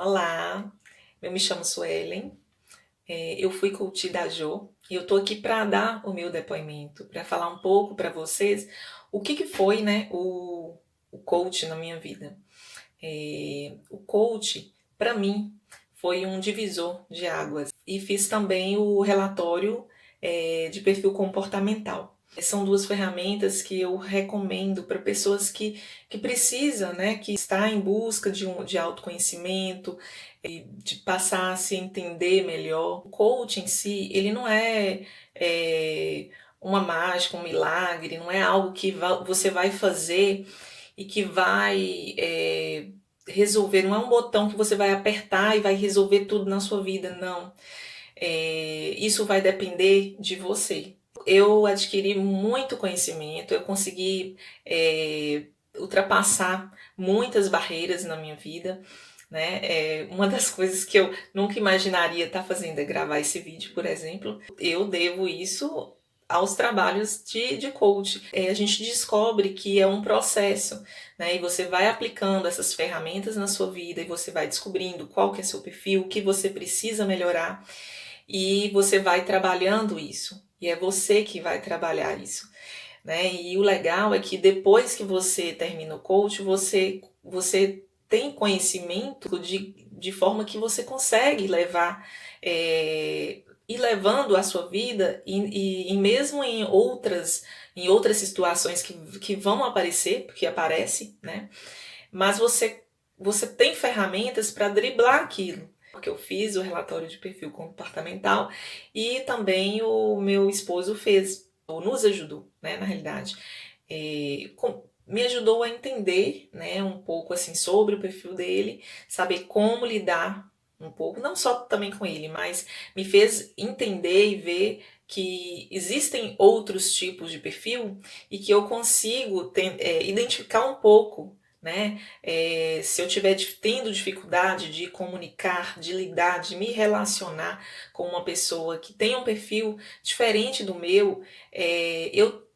Olá, eu me chamo Suelen, eu fui coach da Jo e eu tô aqui para dar o meu depoimento, para falar um pouco para vocês o que foi, né, o coach na minha vida. O coach, para mim, foi um divisor de águas e fiz também o relatório de perfil comportamental. São duas ferramentas que eu recomendo para pessoas que precisam, né, que está em busca de autoconhecimento, de passar a se entender melhor. O coach em si, ele não é uma mágica, um milagre, não é algo que você vai fazer e que vai resolver, não é um botão que você vai apertar e vai resolver tudo na sua vida, não. Isso vai depender de você. Eu adquiri muito conhecimento, eu consegui ultrapassar muitas barreiras na minha vida, né? Uma das coisas que eu nunca imaginaria estar fazendo é gravar esse vídeo, por exemplo. Eu devo isso aos trabalhos de coach. A gente descobre que é um processo, né? E você vai aplicando essas ferramentas na sua vida e você vai descobrindo qual que é seu perfil, o que você precisa melhorar e você vai trabalhando isso. E é você que vai trabalhar isso, né? E o legal é que depois que você termina o coach, você tem conhecimento de forma que você consegue levar ir levando a sua vida e mesmo em outras situações que vão aparecer, porque aparece, né? Mas você tem ferramentas para driblar aquilo. Porque eu fiz o relatório de perfil comportamental e também o meu esposo fez, ou nos ajudou, né, na realidade. Me ajudou a entender, né, um pouco assim sobre o perfil dele, saber como lidar um pouco, não só também com ele, mas me fez entender e ver que existem outros tipos de perfil e que eu consigo identificar um pouco, né? Se eu estiver tendo dificuldade de comunicar, de lidar, de me relacionar com uma pessoa que tem um perfil diferente do meu, eu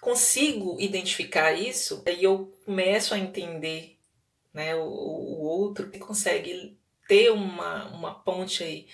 consigo identificar isso e eu começo a entender, né, o outro que consegue ter uma ponte aí,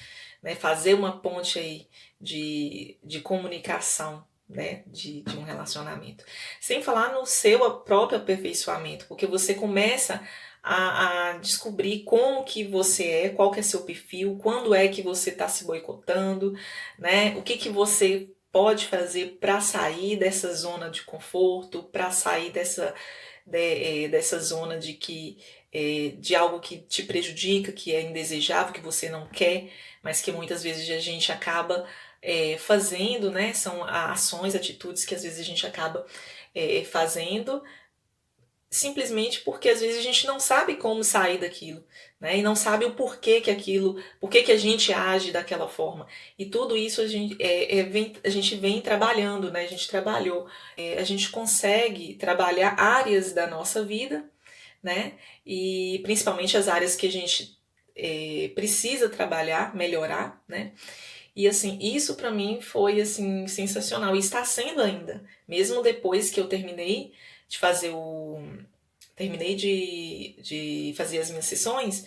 né, fazer uma ponte aí de comunicação, né, de um relacionamento. Sem falar no seu próprio aperfeiçoamento, porque você começa a descobrir como que você qual que é seu perfil, quando é que você está se boicotando, né, o que você pode fazer para sair dessa zona de conforto, para sair dessa zona de algo que te prejudica, que é indesejável, que você não quer, mas que muitas vezes a gente acaba fazendo, né? São ações, atitudes que às vezes a gente acaba fazendo simplesmente porque às vezes a gente não sabe como sair daquilo, né? E não sabe o porquê que aquilo, porquê que a gente age daquela forma. E tudo isso a gente vem trabalhando, né? A gente trabalhou, a gente consegue trabalhar áreas da nossa vida, né? E principalmente as áreas que a gente precisa trabalhar, melhorar, né? E assim, isso para mim foi assim sensacional e está sendo ainda, mesmo depois que eu de fazer o terminei de fazer as minhas sessões,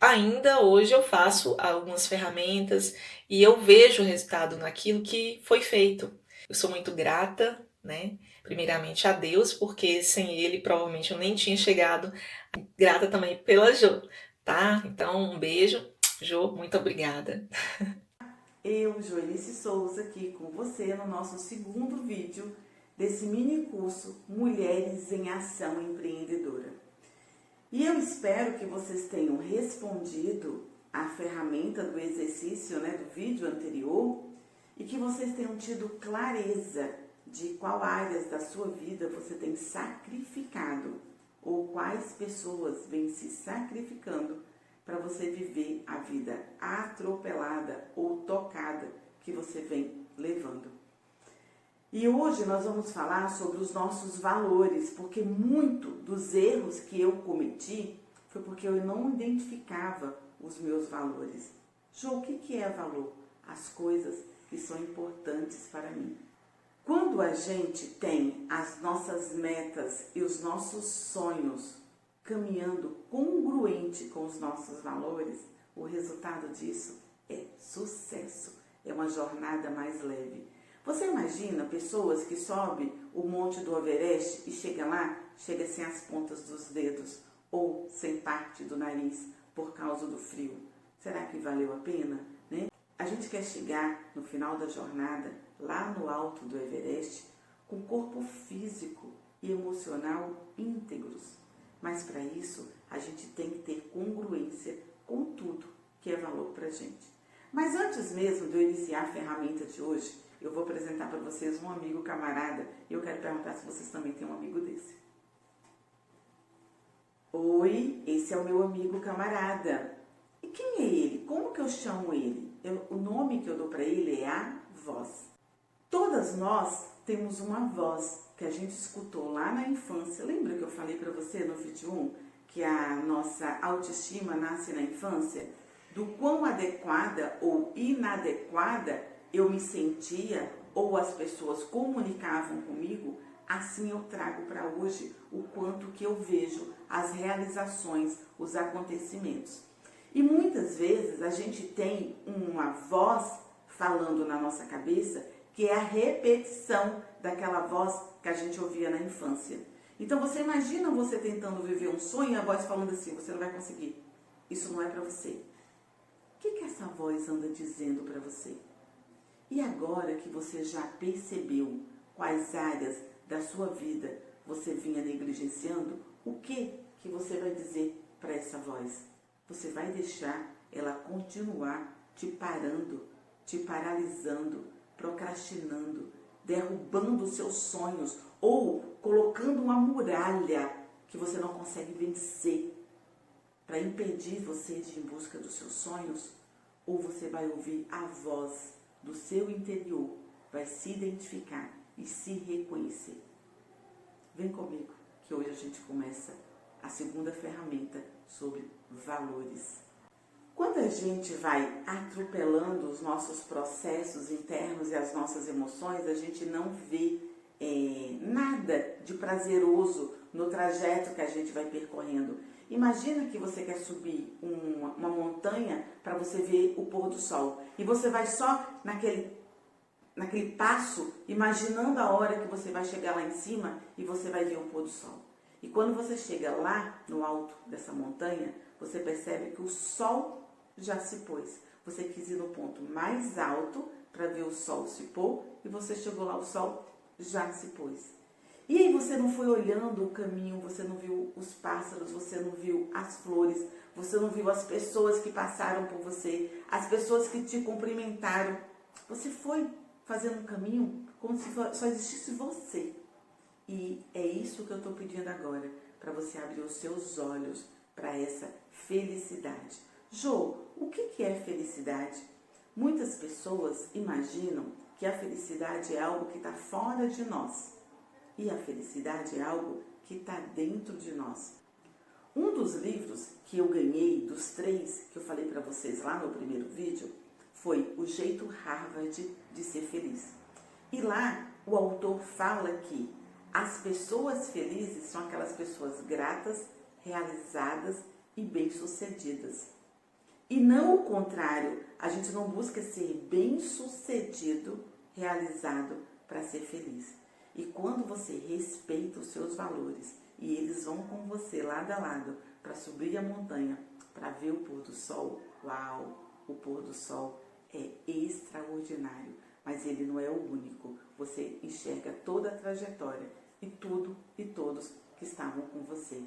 ainda hoje eu faço algumas ferramentas e eu vejo o resultado naquilo que foi feito. Eu sou muito grata, né? Primeiramente a Deus, porque sem Ele provavelmente eu nem tinha chegado. Grata também pela Jo, tá? Então um beijo, Jo, muito obrigada. Eu, Joelice Souza, aqui com você no nosso segundo vídeo desse mini curso Mulheres em Ação Empreendedora. E eu espero que vocês tenham respondido a ferramenta do exercício, do vídeo anterior, e que vocês tenham tido clareza de qual áreas da sua vida você tem sacrificado ou quais pessoas vêm se sacrificando para você viver a vida atropelada ou tocada que você vem levando. E hoje nós vamos falar sobre os nossos valores, porque muito dos erros que eu cometi foi porque eu não identificava os meus valores. Jô, o que é valor? As coisas que são importantes para mim. Quando a gente tem as nossas metas e os nossos sonhos caminhando congruente com os nossos valores, o resultado disso é sucesso, é uma jornada mais leve. Você imagina pessoas que sobem o monte do Everest e chega lá, chega sem as pontas dos dedos ou sem parte do nariz por causa do frio. Será que valeu a pena, né? A gente quer chegar no final da jornada, lá no alto do Everest, com corpo físico e emocional íntegros. Mas para isso, a gente tem que ter congruência com tudo que é valor para a gente. Mas antes mesmo de eu iniciar a ferramenta de hoje, eu vou apresentar para vocês um amigo camarada e eu quero perguntar se vocês também têm um amigo desse. Oi, esse é o meu amigo camarada. E quem é ele? Como que eu chamo ele? O nome que eu dou para ele é a voz. Todas nós temos uma voz que a gente escutou lá na infância. Lembra que eu falei para você no vídeo 1 que a nossa autoestima nasce na infância? Do quão adequada ou inadequada eu me sentia ou as pessoas comunicavam comigo, assim eu trago para hoje o quanto que eu vejo as realizações, os acontecimentos. E muitas vezes a gente tem uma voz falando na nossa cabeça que é a repetição daquela voz que a gente ouvia na infância. Então você imagina você tentando viver um sonho e a voz falando assim, você não vai conseguir, isso não é para você. O que essa voz anda dizendo para você? E agora que você já percebeu quais áreas da sua vida você vinha negligenciando, o que você vai dizer para essa voz? Você vai deixar ela continuar te parando, te paralisando, procrastinando, derrubando os seus sonhos ou colocando uma muralha que você não consegue vencer para impedir você de ir em busca dos seus sonhos? Ou você vai ouvir a voz do seu interior, vai se identificar e se reconhecer? Vem comigo que hoje a gente começa a segunda ferramenta sobre valores. Quando a gente vai atropelando os nossos processos internos e as nossas emoções, a gente não vê nada de prazeroso no trajeto que a gente vai percorrendo. Imagina que você quer subir uma montanha para você ver o pôr do sol. E você vai só naquele passo, imaginando a hora que você vai chegar lá em cima e você vai ver o pôr do sol. E quando você chega lá no alto dessa montanha, você percebe que o sol já se pôs. Você quis ir no ponto mais alto para ver o sol se pôr e você chegou lá, o sol já se pôs. E aí você não foi olhando o caminho, você não viu os pássaros, você não viu as flores, você não viu as pessoas que passaram por você, as pessoas que te cumprimentaram. Você foi fazendo um caminho como se só existisse você. E é isso que eu estou pedindo agora, para você abrir os seus olhos para essa felicidade. Jô, o que é felicidade? Muitas pessoas imaginam que a felicidade é algo que está fora de nós. E a felicidade é algo que está dentro de nós. Um dos livros que eu ganhei, dos 3 que eu falei para vocês lá no primeiro vídeo, foi O Jeito Harvard de Ser Feliz. E lá o autor fala que as pessoas felizes são aquelas pessoas gratas, realizadas e bem-sucedidas. E não o contrário, a gente não busca ser bem-sucedido, realizado para ser feliz. E quando você respeita os seus valores e eles vão com você lado a lado para subir a montanha, para ver o pôr do sol, uau, o pôr do sol é extraordinário, mas ele não é o único. Você enxerga toda a trajetória e tudo e todos que estavam com você.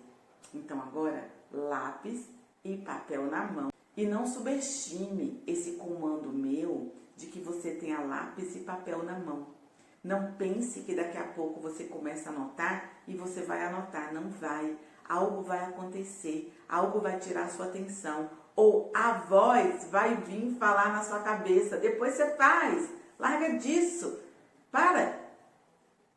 Então agora, lápis e papel na mão. E não subestime esse comando meu de que você tenha lápis e papel na mão. Não pense que daqui a pouco você começa a anotar e você vai anotar. Não vai. Algo vai acontecer, algo vai tirar sua atenção. Ou a voz vai vir falar na sua cabeça. Depois você faz. Larga disso. Para.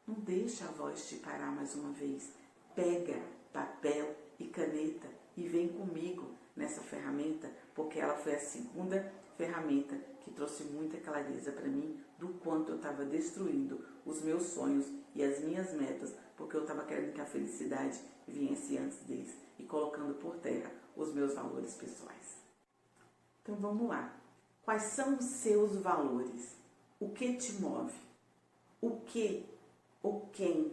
Não deixa a voz te parar mais uma vez. Pega papel e caneta e vem comigo nessa ferramenta, porque ela foi a segunda ferramenta que trouxe muita clareza para mim do quanto eu estava destruindo os meus sonhos e as minhas metas, porque eu estava querendo que a felicidade viesse antes deles. e colocando por terra os meus valores pessoais. Então vamos lá. Quais são os seus valores? O que te move? O que ou quem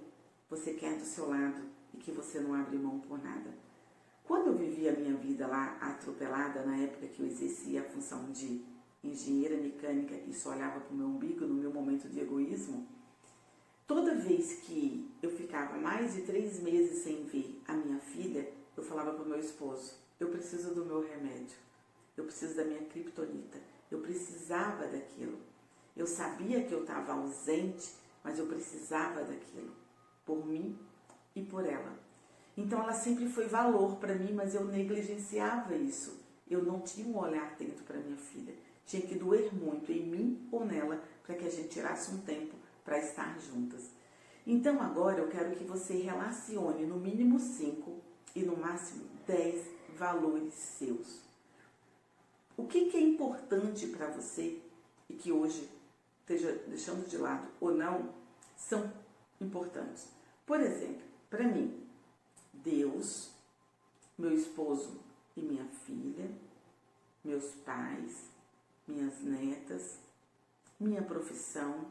você quer do seu lado e que você não abre mão por nada? Quando eu vivia a minha vida lá atropelada, na época que eu exercia a função de engenheira mecânica e só olhava para o meu umbigo no meu momento de egoísmo, toda vez que eu ficava mais de 3 meses sem ver a minha filha, eu falava para o meu esposo, eu preciso do meu remédio, eu preciso da minha criptonita, eu precisava daquilo. Eu sabia que eu estava ausente, mas eu precisava daquilo, por mim e por ela. Então ela sempre foi valor para mim, mas eu negligenciava isso. Eu não tinha um olhar atento para minha filha. Tinha que doer muito em mim ou nela para que a gente tirasse um tempo para estar juntas. Então agora eu quero que você relacione no mínimo 5 e no máximo 10 valores seus. O que é importante para você e que hoje esteja deixando de lado ou não, são importantes. Por exemplo, para mim, Deus, meu esposo e minha filha, meus pais, minhas netas, minha profissão,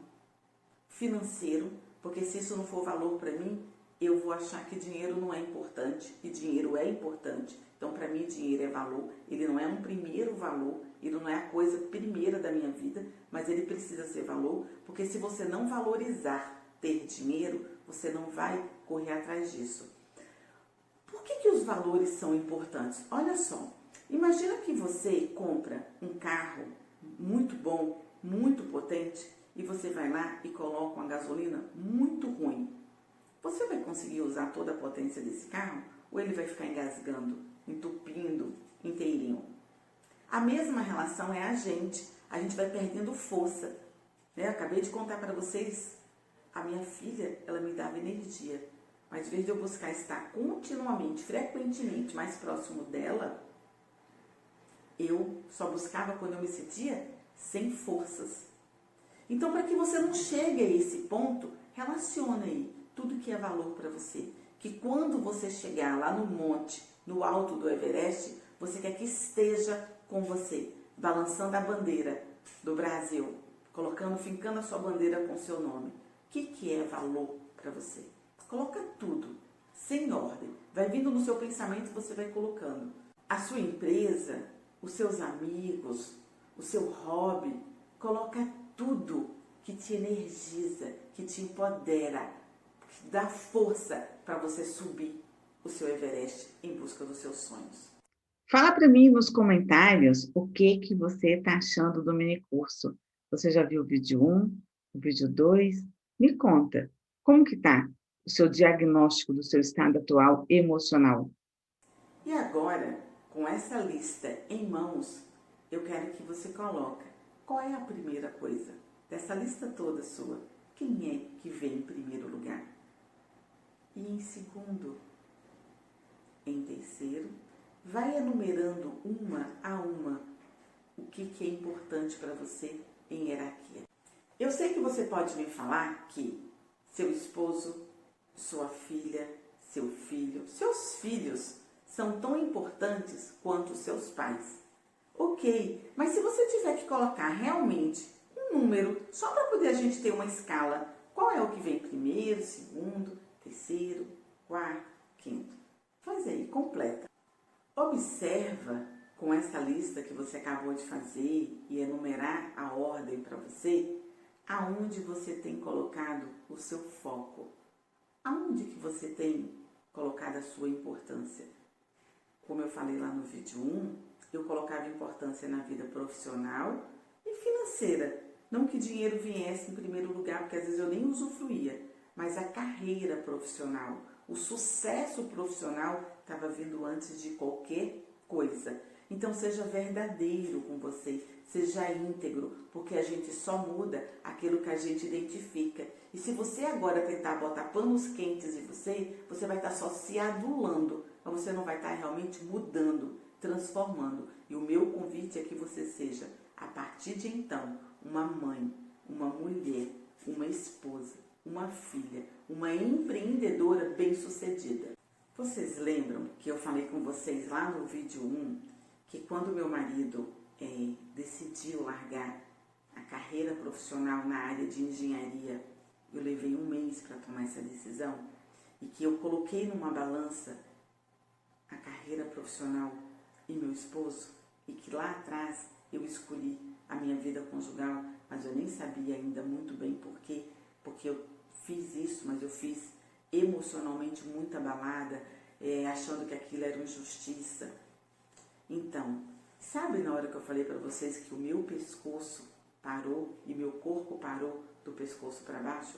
financeiro, porque se isso não for valor para mim, eu vou achar que dinheiro não é importante e dinheiro é importante. Então, para mim, dinheiro é valor, ele não é um primeiro valor, ele não é a coisa primeira da minha vida, mas ele precisa ser valor, porque se você não valorizar ter dinheiro, você não vai correr atrás disso. Por que os valores são importantes? Olha só, imagina que você compra um carro muito bom, muito potente, e você vai lá e coloca uma gasolina muito ruim. Você vai conseguir usar toda a potência desse carro? Ou ele vai ficar engasgando, entupindo inteirinho? A mesma relação é a gente vai perdendo força. Né? Eu acabei de contar para vocês, a minha filha, ela me dava energia. Mas, em vez de eu buscar estar continuamente, frequentemente mais próximo dela, eu só buscava quando eu me sentia sem forças. Então, para que você não chegue a esse ponto, relaciona aí tudo que é valor para você. Que quando você chegar lá no monte, no alto do Everest, você quer que esteja com você, balançando a bandeira do Brasil, fincando a sua bandeira com o seu nome. O que é valor para você? Coloca tudo, sem ordem. Vai vindo no seu pensamento, você vai colocando. A sua empresa, os seus amigos, o seu hobby, coloca tudo que te energiza, que te empodera, que dá força para você subir o seu Everest em busca dos seus sonhos. Fala para mim nos comentários o que você está achando do minicurso. Você já viu o vídeo 1, o vídeo 2? Me conta, como que está o seu diagnóstico do seu estado atual emocional? E agora, com essa lista em mãos, eu quero que você coloque qual é a primeira coisa dessa lista toda sua. Quem é que vem em primeiro lugar? E em segundo, em terceiro, vai enumerando uma a uma o que é importante para você em hierarquia. Eu sei que você pode me falar que seu esposo, sua filha, seu filho, seus filhos são tão importantes quanto os seus pais. Ok, mas se você tiver que colocar realmente um número, só para poder a gente ter uma escala, qual é o que vem primeiro, segundo, terceiro, quarto, quinto? Faz aí, completa. Observa com essa lista que você acabou de fazer e enumerar a ordem para você, aonde você tem colocado o seu foco, aonde que você tem colocado a sua importância. Como eu falei lá no vídeo 1, eu colocava importância na vida profissional e financeira. Não que dinheiro viesse em primeiro lugar, porque às vezes eu nem usufruía, mas a carreira profissional, o sucesso profissional estava vindo antes de qualquer coisa. Então seja verdadeiro com você, seja íntegro, porque a gente só muda aquilo que a gente identifica. E se você agora tentar botar panos quentes em você, você vai estar só se adulando, mas você não vai estar realmente mudando, transformando. E o meu convite é que você seja, a partir de então, uma mãe, uma mulher, uma esposa, uma filha, uma empreendedora bem-sucedida. Vocês lembram que eu falei com vocês lá no vídeo 1 que quando meu marido decidiu largar a carreira profissional na área de engenharia, eu levei um mês para tomar essa decisão e que eu coloquei numa balança a carreira profissional e meu esposo e que lá atrás eu escolhi a minha vida conjugal, mas eu nem sabia ainda muito bem por quê, porque eu fiz isso, mas eu fiz emocionalmente muito abalada, achando que aquilo era injustiça. Então, sabe na hora que eu falei para vocês que o meu pescoço parou e meu corpo parou do pescoço para baixo?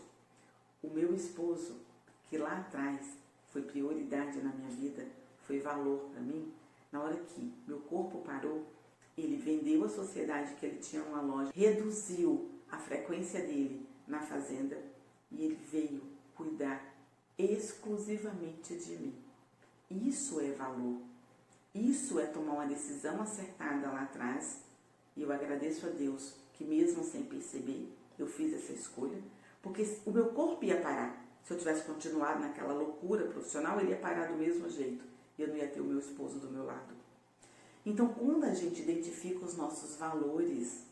O meu esposo, que lá atrás foi prioridade na minha vida, foi valor para mim, na hora que meu corpo parou, ele vendeu a sociedade que ele tinha numa loja, reduziu a frequência dele na fazenda e ele veio cuidar exclusivamente de mim. Isso é valor. Isso é tomar uma decisão acertada lá atrás. E eu agradeço a Deus que mesmo sem perceber, eu fiz essa escolha, porque o meu corpo ia parar. Se eu tivesse continuado naquela loucura profissional, ele ia parar do mesmo jeito. E eu não ia ter o meu esposo do meu lado. Então, quando a gente identifica os nossos valores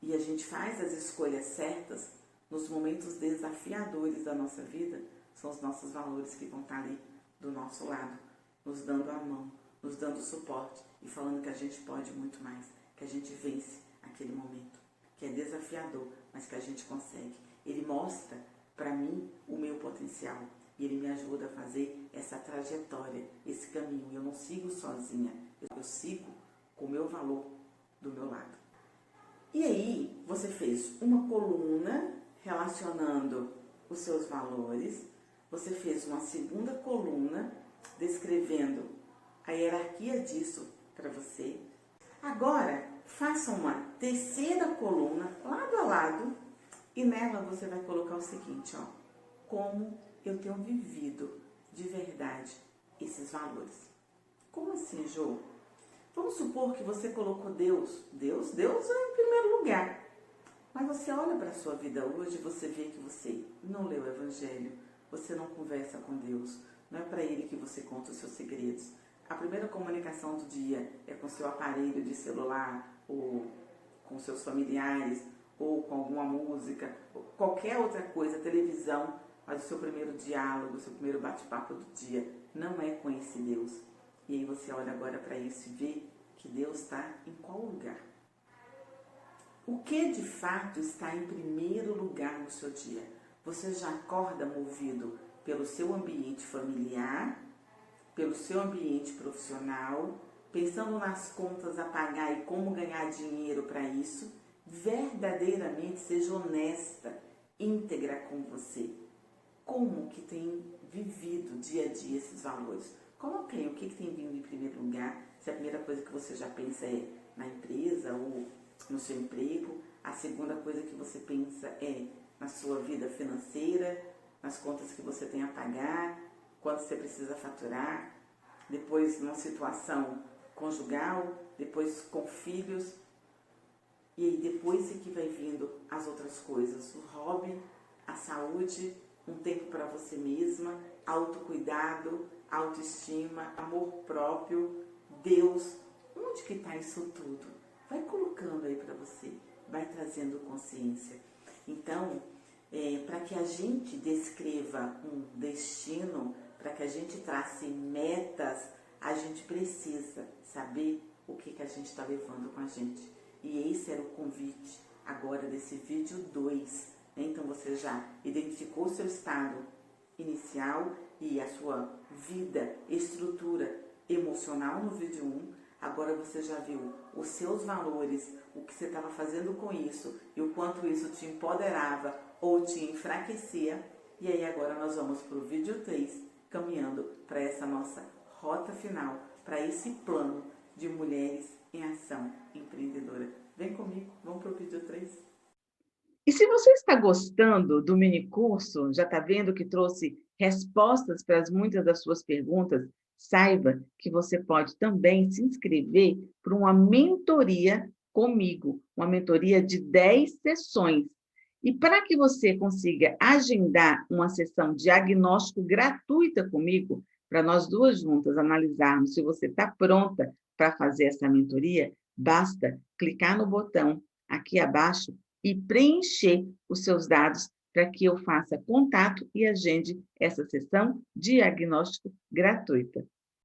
e a gente faz as escolhas certas, nos momentos desafiadores da nossa vida, são os nossos valores que vão estar ali do nosso lado, nos dando a mão, nos dando suporte e falando que a gente pode muito mais, que a gente vence aquele momento, que é desafiador, mas que a gente consegue. Ele mostra para mim o meu potencial e ele me ajuda a fazer essa trajetória, esse caminho. Eu não sigo sozinha, eu sigo com o meu valor do meu lado. E aí, você fez uma coluna relacionando os seus valores, você fez uma segunda coluna descrevendo a hierarquia disso para você. Agora, faça uma terceira coluna lado a lado e nela você vai colocar o seguinte, ó, como eu tenho vivido de verdade esses valores. Como assim, Jô? Vamos supor que você colocou Deus. Deus é em primeiro lugar. Mas você olha para a sua vida hoje e você vê que você não leu o Evangelho, você não conversa com Deus, não é para Ele que você conta os seus segredos. A primeira comunicação do dia é com seu aparelho de celular, ou com seus familiares, ou com alguma música, ou qualquer outra coisa, televisão, mas o seu primeiro diálogo, o seu primeiro bate-papo do dia não é com esse Deus. E aí você olha agora para isso e vê que Deus está em qual lugar? O que de fato está em primeiro lugar no seu dia? Você já acorda movido pelo seu ambiente familiar, pelo seu ambiente profissional, pensando nas contas a pagar e como ganhar dinheiro para isso? Verdadeiramente seja honesta, íntegra com você. Como que tem vivido dia a dia esses valores? Coloque aí o que tem vindo em primeiro lugar. Se a primeira coisa que você já pensa é na empresa ou no seu emprego, a segunda coisa que você pensa é na sua vida financeira, nas contas que você tem a pagar, quanto você precisa faturar, depois numa situação conjugal, depois com filhos, e aí depois é que vai vindo as outras coisas, o hobby, a saúde, um tempo para você mesma, autocuidado, autoestima, amor próprio, Deus. Onde que está isso tudo? Vai colocando aí para você, vai trazendo consciência. Então, para que a gente descreva um destino, para que a gente trace metas, a gente precisa saber o que a gente está levando com a gente. E esse era o convite agora desse vídeo 2. Então você já identificou o seu estado inicial e a sua vida, estrutura emocional no vídeo 1. Agora você já viu os seus valores, o que você estava fazendo com isso e o quanto isso te empoderava ou te enfraquecia. E aí agora nós vamos para o vídeo 3, caminhando para essa nossa rota final, para esse plano de mulheres em ação empreendedora. Vem comigo, vamos para o vídeo 3. E se você está gostando do mini curso, já está vendo que trouxe respostas para muitas das suas perguntas, saiba que você pode também se inscrever para uma mentoria comigo, uma mentoria de 10 sessões. E para que você consiga agendar uma sessão diagnóstico gratuita comigo, para nós duas juntas analisarmos se você está pronta para fazer essa mentoria, basta clicar no botão aqui abaixo e preencher os seus dados para que eu faça contato e agende essa sessão diagnóstico gratuita.